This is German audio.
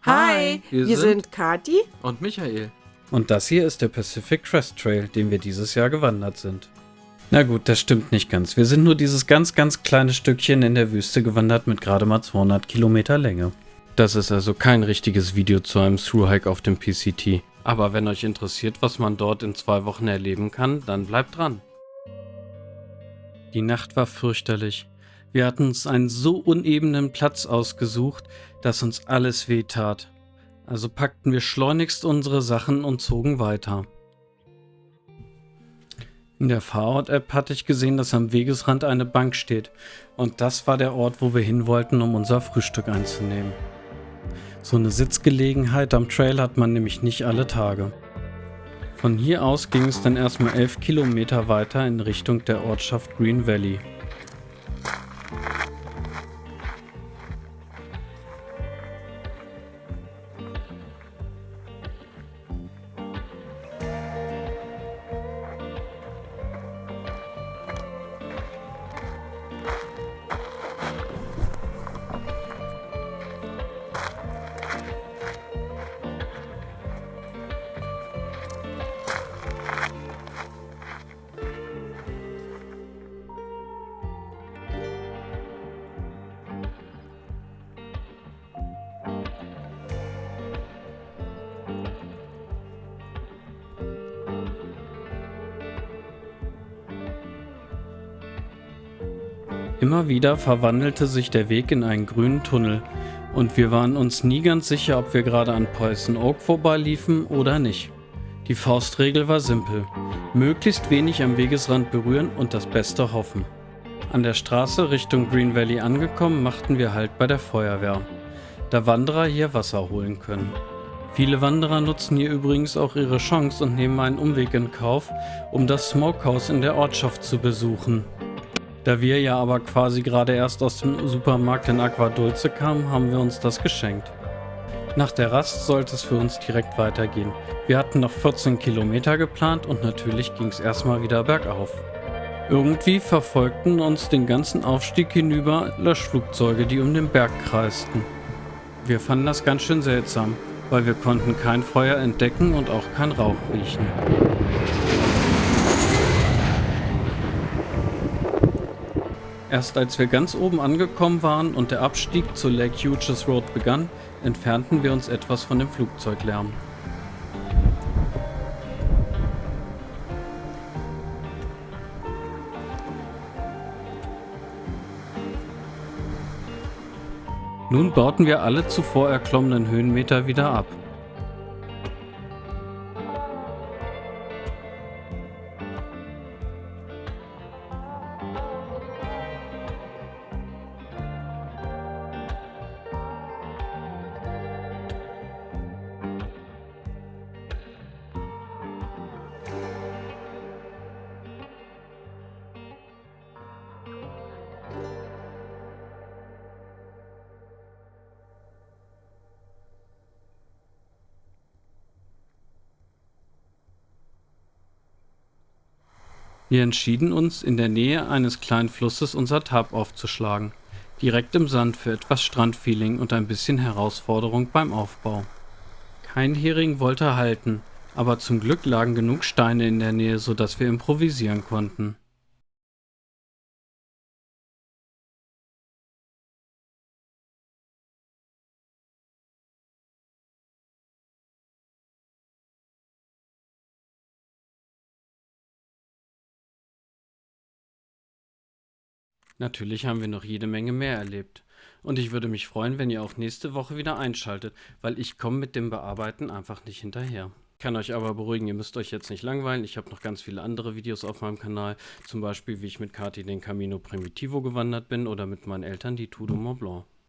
Hi, wir sind Kati und Michael. Und das hier ist der Pacific Crest Trail, den wir dieses Jahr gewandert sind. Na gut, das stimmt nicht ganz. Wir sind nur dieses ganz kleine Stückchen in der Wüste gewandert mit gerade mal 200 Kilometer Länge. Das ist also kein richtiges Video zu einem Thru-Hike auf dem PCT. Aber wenn euch interessiert, was man dort in 2 Wochen erleben kann, dann bleibt dran. Die Nacht war fürchterlich. Wir hatten uns einen so unebenen Platz ausgesucht, dass uns alles wehtat. Also packten wir schleunigst unsere Sachen und zogen weiter. In der Fahrort-App hatte ich gesehen, dass am Wegesrand eine Bank steht. Und das war der Ort, wo wir hin wollten, um unser Frühstück einzunehmen. So eine Sitzgelegenheit am Trail hat man nämlich nicht alle Tage. Von hier aus ging es dann erstmal 11 Kilometer weiter in Richtung der Ortschaft Green Valley. Immer wieder verwandelte sich der Weg in einen grünen Tunnel und wir waren uns nie ganz sicher, ob wir gerade an Poison Oak vorbeiliefen oder nicht. Die Faustregel war simpel: möglichst wenig am Wegesrand berühren und das Beste hoffen. An der Straße Richtung Green Valley angekommen, machten wir Halt bei der Feuerwehr, da Wanderer hier Wasser holen können. Viele Wanderer nutzen hier übrigens auch ihre Chance und nehmen einen Umweg in Kauf, um das Smokehouse in der Ortschaft zu besuchen. Da wir ja aber quasi gerade erst aus dem Supermarkt in Agua Dulce kamen, haben wir uns das geschenkt. Nach der Rast sollte es für uns direkt weitergehen. Wir hatten noch 14 Kilometer geplant und natürlich ging es erstmal wieder bergauf. Irgendwie verfolgten uns den ganzen Aufstieg hinüber Löschflugzeuge, die um den Berg kreisten. Wir fanden das ganz schön seltsam, weil wir konnten kein Feuer entdecken und auch kein Rauch riechen. Erst als wir ganz oben angekommen waren und der Abstieg zur Lake Hughes Road begann, entfernten wir uns etwas von dem Flugzeuglärm. Nun bauten wir alle zuvor erklommenen Höhenmeter wieder ab. Wir entschieden uns, in der Nähe eines kleinen Flusses unser Tarp aufzuschlagen, direkt im Sand für etwas Strandfeeling und ein bisschen Herausforderung beim Aufbau. Kein Hering wollte halten, aber zum Glück lagen genug Steine in der Nähe, sodass wir improvisieren konnten. Natürlich haben wir noch jede Menge mehr erlebt. Und ich würde mich freuen, wenn ihr auch nächste Woche wieder einschaltet, weil ich komme mit dem Bearbeiten einfach nicht hinterher. Ich kann euch aber beruhigen, ihr müsst euch jetzt nicht langweilen. Ich habe noch ganz viele andere Videos auf meinem Kanal. Zum Beispiel, wie ich mit Kati den Camino Primitivo gewandert bin oder mit meinen Eltern die Tour du Mont Blanc.